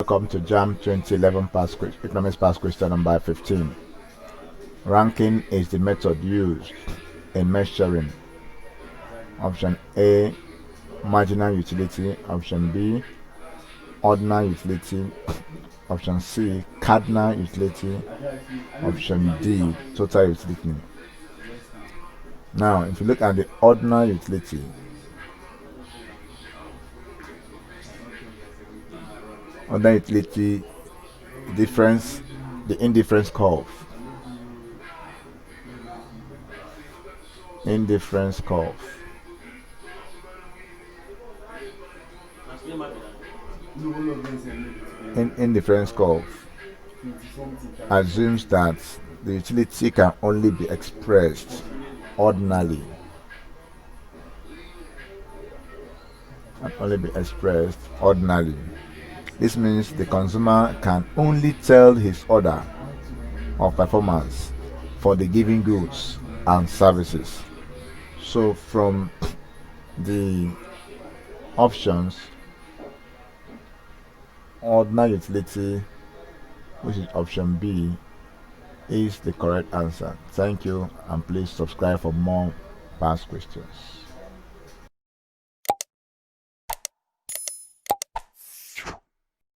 Welcome to Jamb 2011 economics past question number 15. Ranking is the method used in measuring option A, marginal utility, option B, ordinal utility, option C, cardinal utility, option D, total utility. Now, if you look at the ordinal utility, difference, the indifference curve. Indifference curve. Indifference curve assumes that the utility can only be expressed ordinally. This means the consumer can only tell his order of performance for the given goods and services. So from the options, ordinal utility, which is option B, is the correct answer. Thank you, and please subscribe for more past questions.